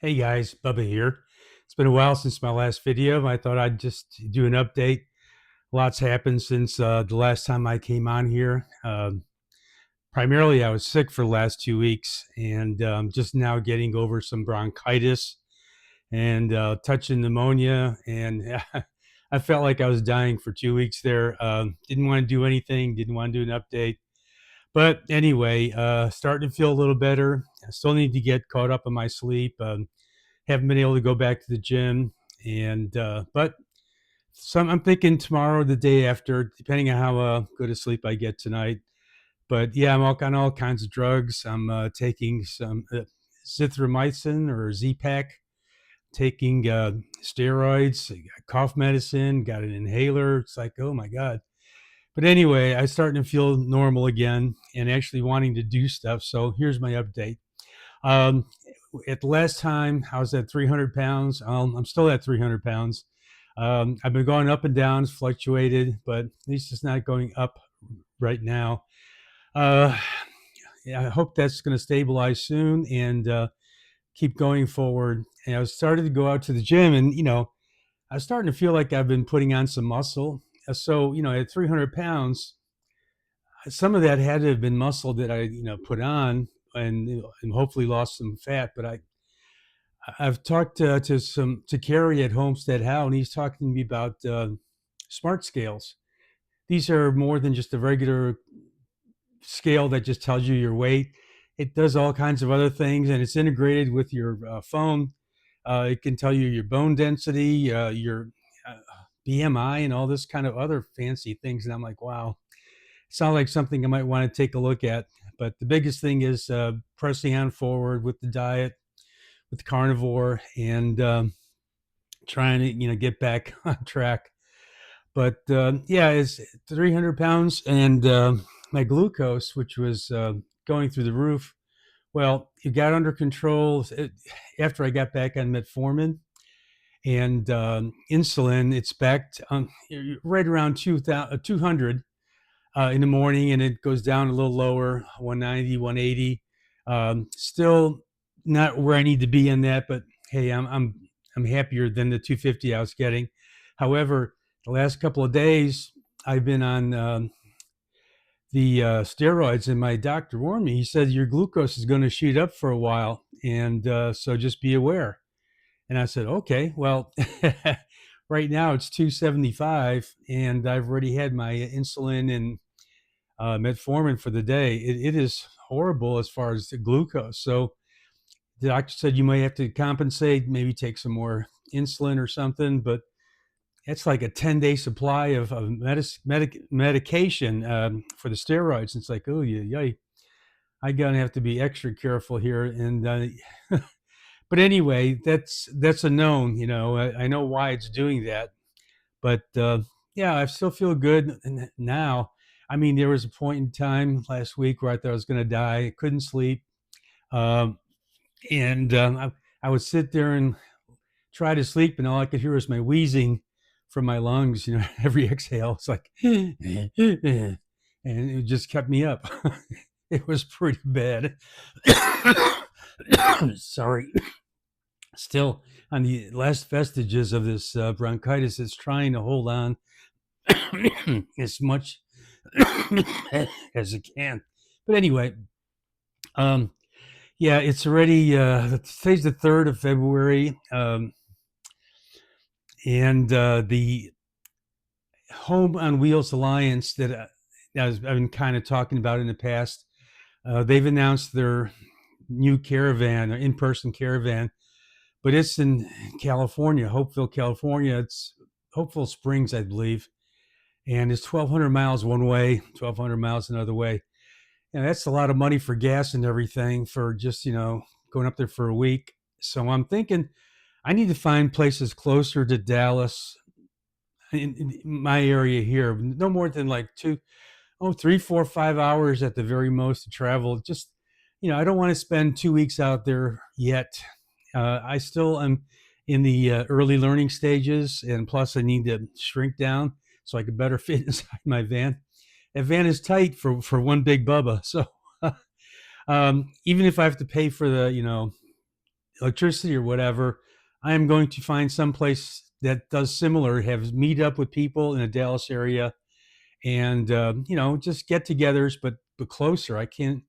Hey guys, Bubba here. It's been a while since my last video. I thought I'd just do an update. Lots happened since the last time I came on here. Primarily, I was sick for the last 2 weeks and just now getting over some bronchitis and touching pneumonia. And I felt like I was dying for 2 weeks there. Didn't want to do anything, didn't want to do an update. But anyway, starting to feel a little better. I still need to get caught up on my sleep. Haven't been able to go back to the gym, and but I'm thinking tomorrow, or the day after, depending on how good a sleep I get tonight. But yeah, I'm on all kinds of drugs. I'm taking some zithromycin or Z-Pak, taking steroids, cough medicine, got an inhaler. It's like, oh my god. But anyway, I'm starting to feel normal again and actually wanting to do stuff. So here's my update. Um, at the last time, I was at 300 pounds. I'm still at 300 pounds. I've been going up and down, it's fluctuated, but at least it's not going up right now. Uh, yeah, I hope that's going to stabilize soon and keep going forward. And I was starting to go out to the gym, and I was starting to feel like I've been putting on some muscle. So at 300 pounds, some of that had to have been muscle that I put on and hopefully lost some fat. But I've talked to Kerry at Homestead How, and he's talking to me about smart scales. These are more than just a regular scale that just tells you your weight. It does all kinds of other things, and it's integrated with your phone. It can tell you your bone density, your uh, BMI, and all this kind of other fancy things. And I'm like, wow, it sounds like something I might want to take a look at. But the biggest thing is pressing on forward with the diet, with the carnivore, and trying to get back on track. But yeah, it's 300 pounds, and my glucose, which was going through the roof, well, it got under control after I got back on metformin and insulin. It's back to, right around 200 in the morning, and it goes down a little lower, 190, 180. Still not where I need to be in that, but hey, I'm happier than the 250 I was getting. However, the last couple of days I've been on the steroids, and my doctor warned me. He said your glucose is going to shoot up for a while, and so just be aware. And I said, okay, well, right now it's 275, and I've already had my insulin and metformin for the day. It is horrible as far as the glucose. So the doctor said you might have to compensate, maybe take some more insulin or something, but it's like a 10-day supply of medication for the steroids. It's like, oh, yeah, I gotta have to be extra careful here. And but anyway, that's a known. I know why it's doing that, but yeah, I still feel good now. I mean, there was a point in time last week where I thought I was going to die. I couldn't sleep, um, and I would sit there and try to sleep, and all I could hear was my wheezing from my lungs. Every exhale, it's like, and it just kept me up. It was pretty bad. Sorry. Still on the last vestiges of this bronchitis. It's trying to hold on as much as it can. But anyway, um, yeah, it's already today's the 3rd of February, and the Home on Wheels Alliance that I've been kind of talking about in the past, they've announced their new caravan, or in-person caravan, but it's in California, Hopeville, California. It's Hopeful Springs, I believe, and it's 1,200 miles one way, 1,200 miles another way. And that's a lot of money for gas and everything for just going up there for a week. So I'm thinking I need to find places closer to Dallas, in my area here, no more than like 3, 4, 5 hours at the very most to travel. Just I don't want to spend 2 weeks out there yet. I still am in the early learning stages, and plus I need to shrink down so I can better fit inside my van. That van is tight for one big Bubba. So even if I have to pay for the electricity or whatever, I am going to find some place that does similar, have meet up with people in the Dallas area, and just get-togethers, but closer. I can't.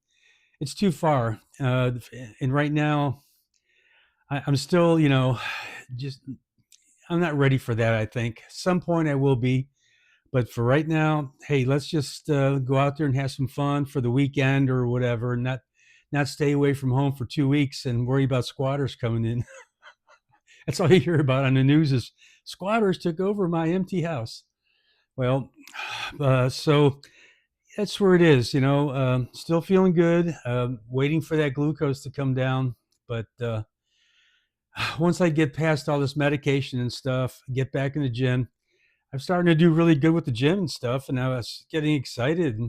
It's too far. And right now, I'm still, just I'm not ready for that. I think some point I will be, but for right now, hey, let's just go out there and have some fun for the weekend or whatever, and not stay away from home for 2 weeks and worry about squatters coming in. That's all you hear about on the news is squatters took over my empty house. Well, so that's where it is. Still feeling good. Waiting for that glucose to come down, but once I get past all this medication and stuff, get back in the gym. I'm starting to do really good with the gym and stuff, and I was getting excited.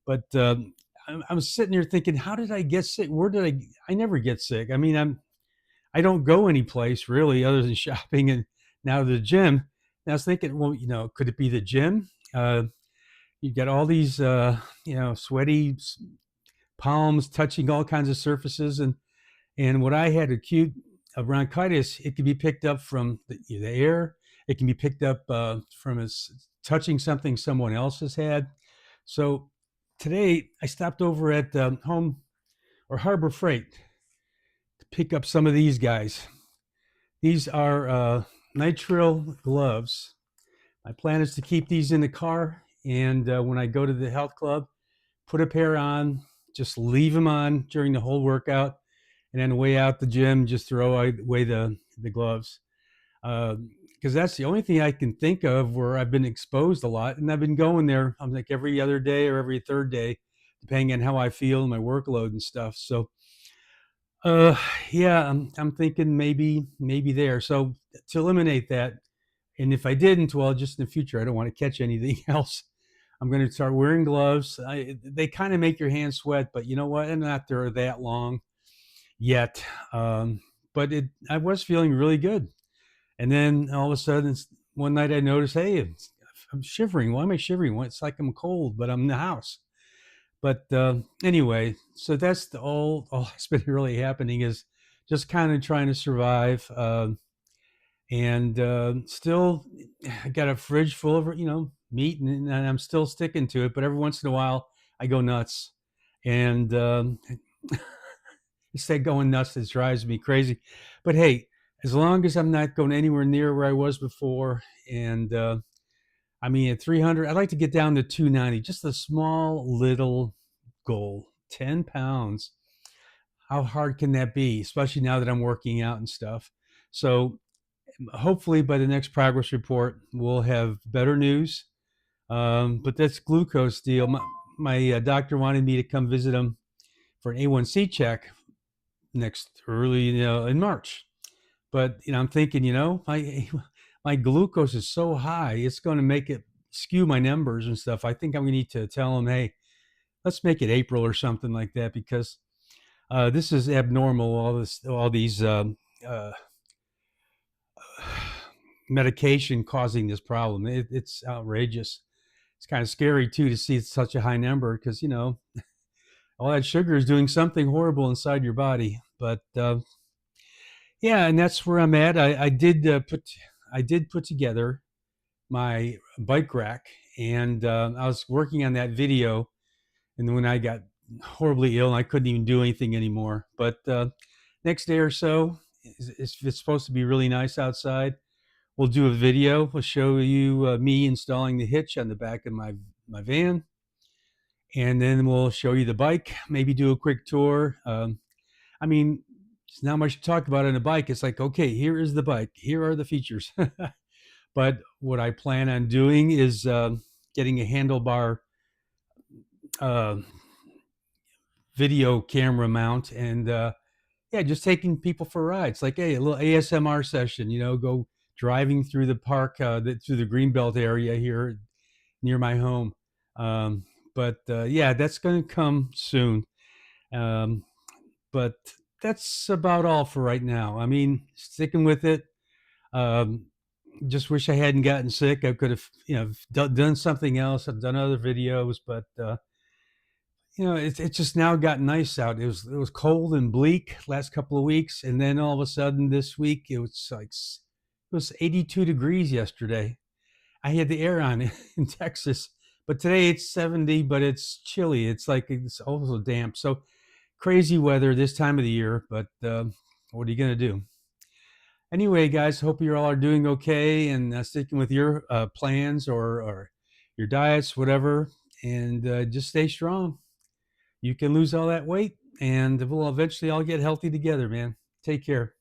But I'm sitting here thinking, how did I get sick? Where did I? I never get sick. I mean, I don't go any place really other than shopping and now the gym. And I was thinking, well, could it be the gym? You get all these, sweaty palms touching all kinds of surfaces, and what I had acute bronchitis, it can be picked up from the air. It can be picked up from touching something someone else has had. So today I stopped over at Home or Harbor Freight to pick up some of these guys. These are nitrile gloves. My plan is to keep these in the car, and when I go to the health club, put a pair on, just leave them on during the whole workout, and then way out the gym, just throw away the gloves. Because that's the only thing I can think of where I've been exposed a lot, and I've been going there. I'm like every other day or every third day, depending on how I feel and my workload and stuff. So, yeah, I'm thinking maybe there. So to eliminate that, and if I didn't, well, just in the future, I don't want to catch anything else. I'm going to start wearing gloves. They kind of make your hands sweat, but you know what? I'm not there that long yet. But I was feeling really good. And then all of a sudden, one night I noticed, hey, I'm shivering. Why am I shivering? Well, it's like I'm cold, but I'm in the house. But anyway, so that's all that's been really happening is just kind of trying to survive. And still, I got a fridge full of meat, and I'm still sticking to it. But every once in a while, I go nuts, and it's that going nuts that drives me crazy. But hey, as long as I'm not going anywhere near where I was before, and I mean at 300, I'd like to get down to 290, just a small little goal, 10 pounds. How hard can that be, especially now that I'm working out and stuff? So hopefully by the next progress report, we'll have better news. But that's glucose deal. My doctor wanted me to come visit him for an A1C check next early in March. But I'm thinking, my glucose is so high, it's going to make it skew my numbers and stuff. I think I'm going to need to tell him, hey, let's make it April or something like that, because this is abnormal. All these medication causing this problem. It's outrageous. It's kind of scary too to see such a high number, because all that sugar is doing something horrible inside your body. But yeah, and that's where I'm at. I did put together my bike rack, and I was working on that video, and then when I got horribly ill, I couldn't even do anything anymore. But next day or so, it's supposed to be really nice outside. We'll do a video. We'll show you me installing the hitch on the back of my van, and then we'll show you the bike. Maybe do a quick tour. I mean, there's not much to talk about on a bike. It's like, okay, here is the bike. Here are the features. But what I plan on doing is getting a handlebar uh, video camera mount, and yeah, just taking people for rides. Like, hey, a little ASMR session. Go driving through the park, through the Greenbelt area here near my home. But yeah, that's going to come soon. But that's about all for right now. I mean, sticking with it. Um, just wish I hadn't gotten sick. I could have, done something else. I've done other videos, but It just now got nice out. It was cold and bleak last couple of weeks, and then all of a sudden this week it was 82 degrees yesterday. I had the air on in Texas, but today it's 70, but it's chilly. It's like it's also damp. So crazy weather this time of the year, but what are you gonna do? Anyway, guys, hope you all are doing okay and sticking with your plans or your diets, whatever, and just stay strong. You can lose all that weight, and we'll eventually all get healthy together, man. Take care.